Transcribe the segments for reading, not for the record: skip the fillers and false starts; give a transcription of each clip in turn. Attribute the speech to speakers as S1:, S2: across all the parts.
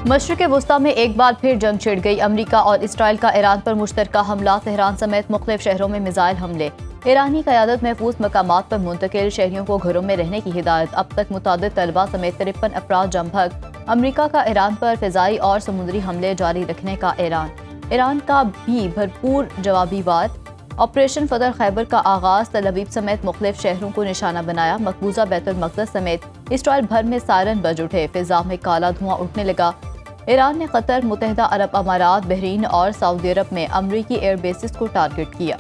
S1: مشرق وسطی میں ایک بار پھر جنگ چھڑ گئی۔ امریکہ اور اسرائیل کا ایران پر مشترکہ حملہ، تہران سمیت مختلف شہروں میں میزائل حملے، ایرانی قیادت محفوظ مقامات پر منتقل، شہریوں کو گھروں میں رہنے کی ہدایت۔ اب تک متعدد طلبہ سمیت 53 افراد جم بھگ۔ امریکہ کا ایران پر فضائی اور سمندری حملے جاری رکھنے کا اعلان، ایران کا بھی بھرپور جوابی وار۔ آپریشن فتح خیبر کا آغاز، تل ابیب سمیت مختلف شہروں کو نشانہ بنایا، مقبوضہ بیت المقدس سمیت اسرائیل بھر میں سائرن بج اٹھے، فضا میں کالا دھواں اٹھنے لگا۔ ایران نے قطر، متحدہ عرب امارات، بحرین اور سعودی عرب میں امریکی ایئر بیسز کو ٹارگٹ کیا۔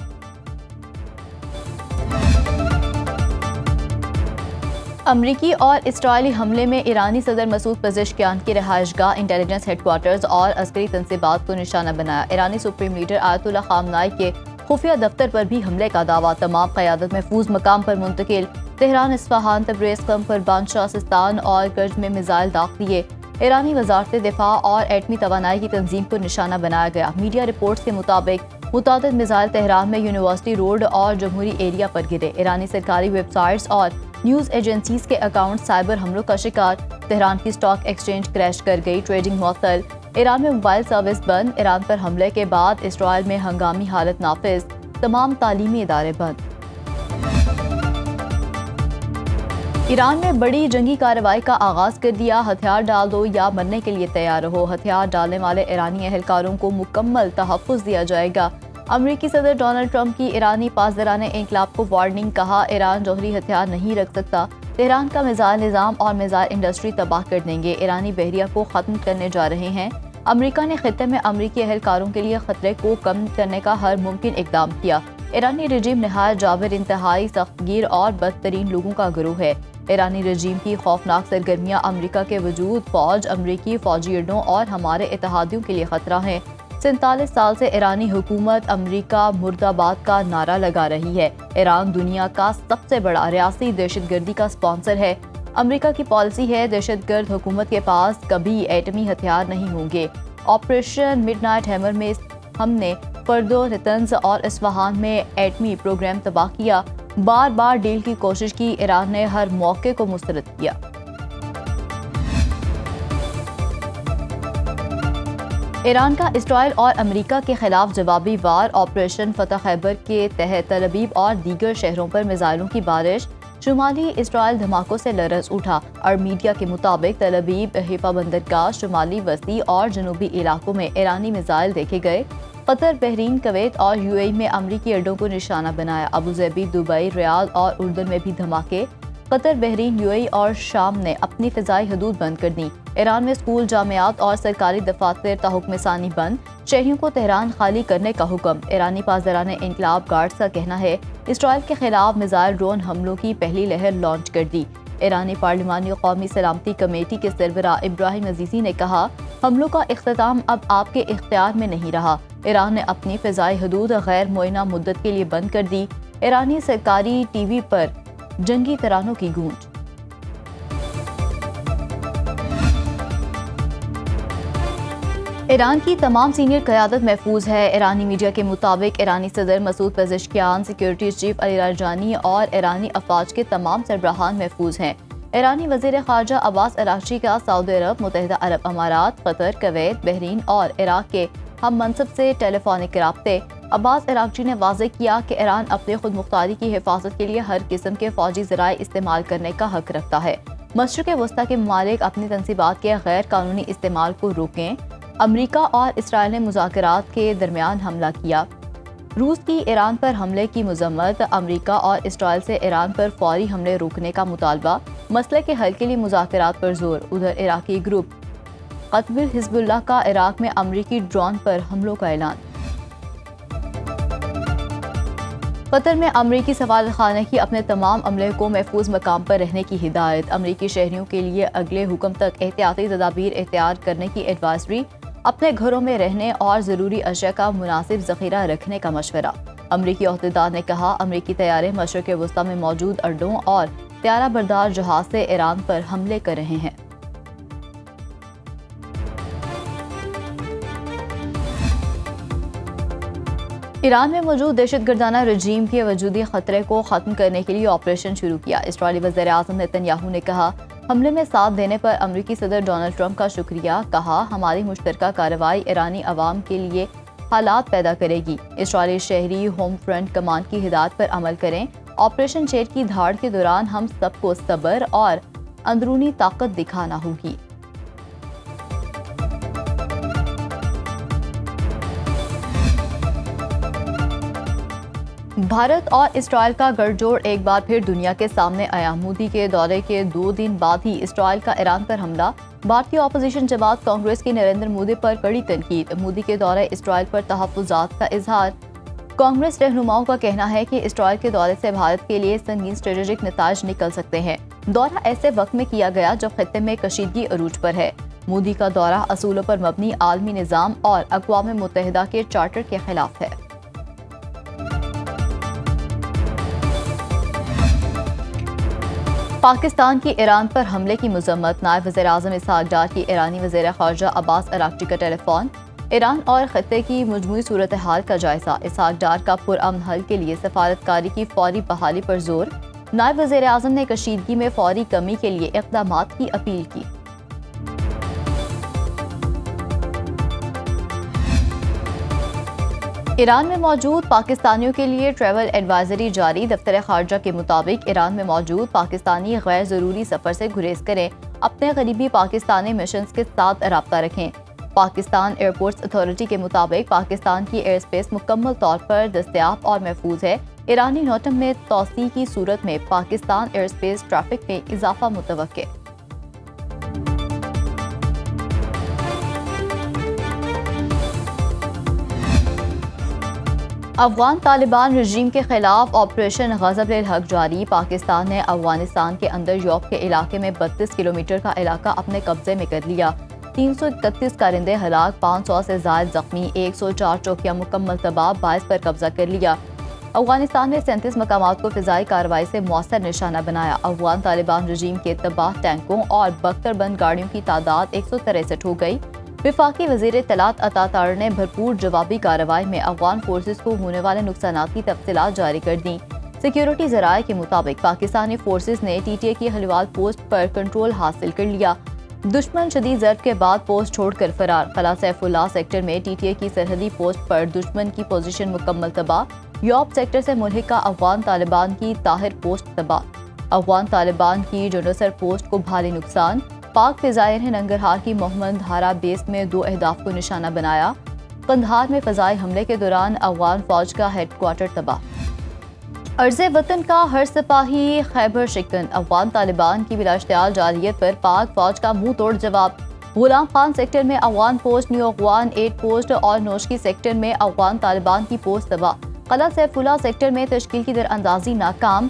S1: امریکی اور اسرائیلی حملے میں ایرانی صدر مسعود پزشکیان کی رہائش گاہ، انٹیلیجنس ہیڈ کوارٹرز اور عسکری تنصیبات کو نشانہ بنایا۔ ایرانی سپریم لیڈر آیت اللہ خامنائی کے خفیہ دفتر پر بھی حملے کا دعویٰ، تمام قیادت محفوظ مقام پر منتقل۔ تہران، اصفہان، تبریز، قم، کرمان شاہ، سستان اور کرج میں میزائل داغ دیے۔ ایرانی وزارت دفاع اور ایٹمی توانائی کی تنظیم کو نشانہ بنایا گیا۔ میڈیا رپورٹس کے مطابق متعدد میزائل تہران میں یونیورسٹی روڈ اور جمہوری ایریا پر گرے۔ ایرانی سرکاری ویب سائٹس اور نیوز ایجنسیز کے اکاؤنٹ سائبر حملوں کا شکار۔ تہران کی اسٹاک ایکسچینج کریش کر گئی، ٹریڈنگ معطل۔ ایران میں موبائل سروس بند۔ ایران پر حملے کے بعد اسرائیل میں ہنگامی حالت نافذ، تمام تعلیمی ادارے بند۔ ایران میں بڑی جنگی کارروائی کا آغاز کر دیا، ہتھیار ڈال دو یا مرنے کے لیے تیار رہو۔ ہتھیار ڈالنے والے ایرانی اہلکاروں کو مکمل تحفظ دیا جائے گا۔ امریکی صدر ڈونلڈ ٹرمپ کی ایرانی پاسداران انقلاب کو وارننگ، کہا ایران جوہری ہتھیار نہیں رکھ سکتا، تہران کا میزائل نظام اور میزائل انڈسٹری تباہ کر دیں گے، ایرانی بحریہ کو ختم کرنے جا رہے ہیں۔ امریکہ نے خطے میں امریکی اہلکاروں کے لیے خطرے کو کم کرنے کا ہر ممکن اقدام کیا۔ ایرانی رجیم نہایت جابر، انتہائی سخت گیر اور بدترین لوگوں کا گروہ ہے۔ ایرانی رجیم کی خوفناک سرگرمیاں امریکہ کے وجود، فوج، امریکی فوجی اڈوں اور ہمارے اتحادیوں کے لیے خطرہ ہیں۔ 47 سال سے ایرانی حکومت امریکہ مرد آباد کا نعرہ لگا رہی ہے۔ ایران دنیا کا سب سے بڑا ریاستی دہشت گردی کا سپانسر ہے۔ امریکہ کی پالیسی ہے دہشت گرد حکومت کے پاس کبھی ایٹمی ہتھیار نہیں ہوں گے۔ آپریشن مڈ نائٹ ہیمر میں ہم نے فردو، نتنز اور اصفہان میں ایٹمی پروگرام تباہ کیا، بار بار ڈیل کی کوشش کی، ایران نے ہر موقع کو مسترد کیا۔ ایران کا اسرائیل اور امریکہ کے خلاف جوابی وار، آپریشن فتح خیبر کے تحت تل ابیب اور دیگر شہروں پر میزائلوں کی بارش، شمالی اسرائیل دھماکوں سے لرز اٹھا۔ اور میڈیا کے مطابق تل ابیب، حیفا بندرگاہ، شمالی وسطی اور جنوبی علاقوں میں ایرانی میزائل دیکھے گئے۔ قطر، بحرین، کویت اور یو اے ای میں امریکی اڈوں کو نشانہ بنایا۔ ابوظہبی، دبئی، ریاض اور اردن میں بھی دھماکے۔ قطر، بحرین، یو اے ای اور شام نے اپنی فضائی حدود بند کر دیں۔ ایران میں اسکول، جامعات اور سرکاری دفاتر تاحکم ثانی بند، شہریوں کو تہران خالی کرنے کا حکم۔ ایرانی پاسداران انقلاب گارڈز کا کہنا ہے اسرائیل کے خلاف میزائل ڈرون حملوں کی پہلی لہر لانچ کر دی۔ ایرانی پارلیمانی قومی سلامتی کمیٹی کے سربراہ ابراہیم عزیزی نے کہا حملوں کا اختتام اب آپ کے اختیار میں نہیں رہا۔ ایران نے اپنی فضائی حدود غیر معینہ مدت کے لیے بند کر دی۔ ایرانی سرکاری ٹی وی پر جنگی ترانوں کی گونج۔ ایران کی تمام سینئر قیادت محفوظ ہے۔ ایرانی میڈیا کے مطابق ایرانی صدر مسعود پزشکیان، سیکیورٹی چیف علی لارجانی اور ایرانی افواج کے تمام سربراہان محفوظ ہیں۔ ایرانی وزیر خارجہ عباس اراغچی کا سعودی عرب، متحدہ عرب امارات، قطر، کویت، بحرین اور عراق کے ہم منصب سے ٹیلی فونک رابطے۔ عباس اراغچی نے واضح کیا کہ ایران اپنی خود مختاری کی حفاظت کے لیے ہر قسم کے فوجی ذرائع استعمال کرنے کا حق رکھتا ہے۔ مشرق وسطی کے ممالک اپنی تنصیبات کے غیر قانونی استعمال کو روکیں۔ امریکہ اور اسرائیل نے مذاکرات کے درمیان حملہ کیا۔ روس کی ایران پر حملے کی مذمت، امریکہ اور اسرائیل سے ایران پر فوری حملے روکنے کا مطالبہ، مسئلے کے حل کے لیے مذاکرات پر زور۔ ادھر عراقی گروپ قطب حزب اللہ کا عراق میں امریکی ڈرون پر حملوں کا اعلان۔ قطر میں امریکی سفارت خانے کی اپنے تمام عملے کو محفوظ مقام پر رہنے کی ہدایت، امریکی شہریوں کے لیے اگلے حکم تک احتیاطی تدابیر اختیار کرنے کی ایڈوائزری، اپنے گھروں میں رہنے اور ضروری اشیاء کا مناسب ذخیرہ رکھنے کا مشورہ۔ امریکی عہدیدار نے کہا امریکی طیارے مشرق وسطی میں موجود اڈوں اور طیارہ بردار جہاز سے ایران پر حملے کر رہے ہیں۔ ایران میں موجود دہشت گردانہ رجیم کے وجودی خطرے کو ختم کرنے کے لیے آپریشن شروع کیا۔ اسرائیلی وزیر اعظم نتن یاہو نے کہا حملے میں ساتھ دینے پر امریکی صدر ڈونلڈ ٹرمپ کا شکریہ، کہا ہماری مشترکہ کارروائی ایرانی عوام کے لیے حالات پیدا کرے گی۔ اسرائیلی شہری ہوم فرنٹ کمانڈ کی ہدایت پر عمل کریں۔ آپریشن شیر کی دھاڑ کے دوران ہم سب کو صبر اور اندرونی طاقت دکھانا ہوگی۔ بھارت اور اسرائیل کا گٹھ جوڑ ایک بار پھر دنیا کے سامنے آیا۔ مودی کے دورے کے 2 دن بعد ہی اسرائیل کا ایران پر حملہ، بھارتی اپوزیشن جماعت کانگریس کی نریندر مودی پر کڑی تنقید۔ مودی کے دورے اسرائیل پر تحفظات کا اظہار، کانگریس رہنماؤں کا کہنا ہے کہ اسرائیل کے دورے سے بھارت کے لیے سنگین اسٹریٹجک نتائج نکل سکتے ہیں۔ دورہ ایسے وقت میں کیا گیا جب خطے میں کشیدگی عروج پر ہے۔ مودی کا دورہ اصولوں پر مبنی عالمی نظام اور اقوام متحدہ کے چارٹر کے خلاف ہے۔ پاکستان کی ایران پر حملے کی مذمت، نائب وزیر اعظم اسحاق ڈار کی ایرانی وزیر خارجہ عباس اراغچی کا ٹیلی فون، ایران اور خطے کی مجموعی صورتحال کا جائزہ، اسحاق ڈار کا پرامن حل کے لیے سفارتکاری کی فوری بحالی پر زور، نائب وزیر اعظم نے کشیدگی میں فوری کمی کے لیے اقدامات کی اپیل کی۔ ایران میں موجود پاکستانیوں کے لیے ٹریول ایڈوائزری جاری، دفتر خارجہ کے مطابق ایران میں موجود پاکستانی غیر ضروری سفر سے گریز کریں، اپنے قریبی پاکستانی مشنز کے ساتھ رابطہ رکھیں۔ پاکستان ایئرپورٹس اتھارٹی کے مطابق پاکستان کی ایئر اسپیس مکمل طور پر دستیاب اور محفوظ ہے۔ ایرانی نوٹم میں توسیع کی صورت میں پاکستان ایئر اسپیس ٹریفک میں اضافہ متوقع۔ افغان طالبان رژیم کے خلاف آپریشن غضب الحق جاری، پاکستان نے افغانستان کے اندر یوب کے علاقے میں 32 کلومیٹر کا علاقہ اپنے قبضے میں کر لیا۔ 331 کارندے ہلاک، 500 سے زائد زخمی، 104 چوکیاں مکمل تباہ، 22 پر قبضہ کر لیا۔ افغانستان نے 37 مقامات کو فضائی کارروائی سے مؤثر نشانہ بنایا۔ افغان طالبان رژیم کے تباہ ٹینکوں اور بختر بند گاڑیوں کی تعداد 163 ہو گئی۔ وفاقی وزیر اطلاعات عطا تار نے بھرپور جوابی کارروائی میں افغان فورسز کو ہونے والے نقصانات کی تفصیلات جاری کر دیں۔ سیکیورٹی ذرائع کے مطابق پاکستانی فورسز نے ٹی ٹی اے کی خلیوال پوسٹ پر کنٹرول حاصل کر لیا۔ دشمن شدید ضرب کے بعد پوسٹ چھوڑ کر فرار، قلعہ سیف اللہ سیکٹر میں ٹی ٹی اے کی سرحدی پوسٹ پر دشمن کی پوزیشن مکمل تباہ، یوب سیکٹر سے ملحقہ افغان طالبان کی طاہر پوسٹ تباہ، افغان طالبان کی جنوسر پوسٹ کو بھاری نقصان۔ پاک فضائیہ نے ننگرہار کی محمد دھارا بیس میں 2 اہداف کو نشانہ بنایا۔ قندھار میں فضائی حملے کے دوران افغان فوج کا ہیڈ کوارٹر تباہ۔ عرض وطن کا ہر سپاہی خیبر شکن، افغان طالبان کی بلا اشتعال جارحیت پر پاک فوج کا منہ توڑ جواب۔ غلام خان سیکٹر میں Afghan post, new Afghan 8 post اور نوشکی سیکٹر میں افغان طالبان کی پوسٹ تباہ۔ قلعہ سیف اللہ سیکٹر میں تشکیل کی دراندازی ناکام،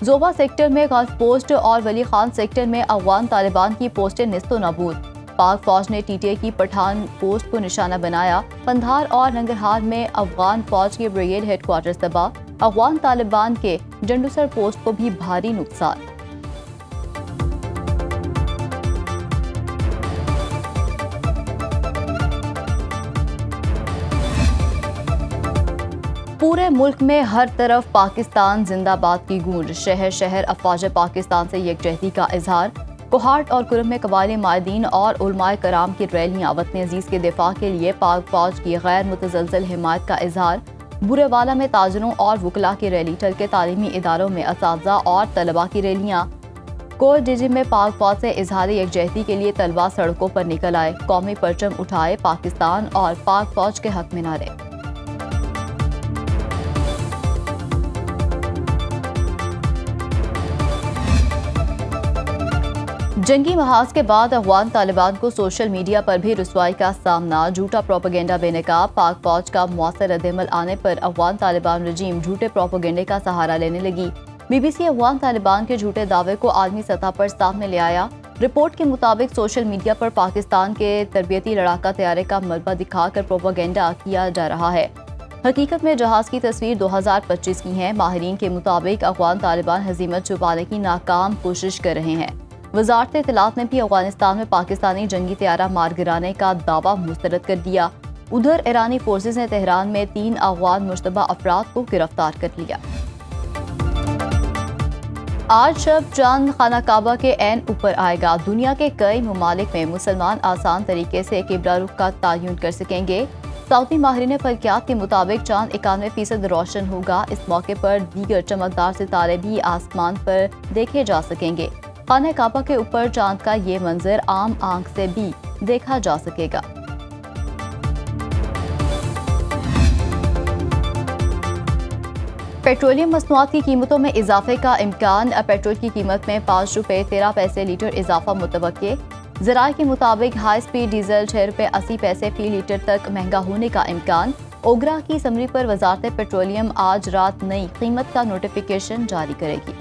S1: زوبا سیکٹر میں گلف پوسٹ اور ولی خان سیکٹر میں افغان طالبان کی پوسٹیں نیست و نابود۔ پاک فوج نے ٹی ٹی اے کی پٹھان پوسٹ کو نشانہ بنایا۔ قندھار اور ننگرہار میں افغان فوج کے بریگیڈ ہیڈ کوارٹرز تباہ، افغان طالبان کے جنڈوسر پوسٹ کو بھی بھاری نقصان۔ پورے ملک میں ہر طرف پاکستان زندہ باد کی گونج، شہر شہر افواج پاکستان سے یکجہتی کا اظہار۔ کوہاٹ اور کرم میں قبائلی مائدین اور علماء کرام کی ریلیاں، وطن عزیز کے دفاع کے لیے پاک فوج کی غیر متزلزل حمایت کا اظہار۔ برے والا میں تاجروں اور وکلاء کی ریلی، ٹل کے تعلیمی اداروں میں اساتذہ اور طلباء کی ریلیاں۔ کور ڈیجی میں پاک فوج سے اظہار یکجہتی کے لیے طلباء سڑکوں پر نکل آئے، قومی پرچم اٹھائے، پاکستان اور پاک فوج کے حق میں نعرے۔ جنگی محاذ کے بعد افغان طالبان کو سوشل میڈیا پر بھی رسوائی کا سامنا، جھوٹا پروپیگنڈا بے نقاب۔ پاک فوج کا مؤثر رد عمل آنے پر افغان طالبان رجیم جھوٹے پروپیگنڈے کا سہارا لینے لگی۔ بی بی سی افغان طالبان کے جھوٹے دعوے کو عالمی سطح پر سامنے لے آیا۔ رپورٹ کے مطابق سوشل میڈیا پر پاکستان کے تربیتی لڑاکا طیارے کا ملبہ دکھا کر پروپیگنڈا کیا جا رہا ہے۔ حقیقت میں جہاز کی تصویر 2025 کی ہے۔ ماہرین کے مطابق افغان طالبان ہزیمت چھپانے کی ناکام کوشش کر رہے ہیں۔ وزارت اطلاعات نے بھی افغانستان میں پاکستانی جنگی طیارہ مار گرانے کا دعویٰ مسترد کر دیا۔ ادھر ایرانی فورسز نے تہران میں 3 افغان مشتبہ افراد کو گرفتار کر لیا۔ آج شب چاند خانہ کعبہ کے عین اوپر آئے گا۔ دنیا کے کئی ممالک میں مسلمان آسان طریقے سے قبلہ رخ کا تعین کر سکیں گے۔ سعودی ماہرین فلکیات کے مطابق چاند 91% روشن ہوگا۔ اس موقع پر دیگر چمکدار ستارے بھی آسمان پر دیکھے جا سکیں گے۔ خانہ کعبہ کے اوپر چاند کا یہ منظر عام آنکھ سے بھی دیکھا جا سکے گا۔ پیٹرولیم مصنوعات کی قیمتوں میں اضافے کا امکان۔ پیٹرول کی قیمت میں 5 روپے 13 پیسے لیٹر اضافہ متوقع۔ ذرائع کے مطابق ہائی سپیڈ ڈیزل 6 روپے 80 پیسے فی لیٹر تک مہنگا ہونے کا امکان۔ اوگرا کی سمری پر وزارت پیٹرولیم آج رات نئی قیمت کا نوٹیفیکیشن جاری کرے گی۔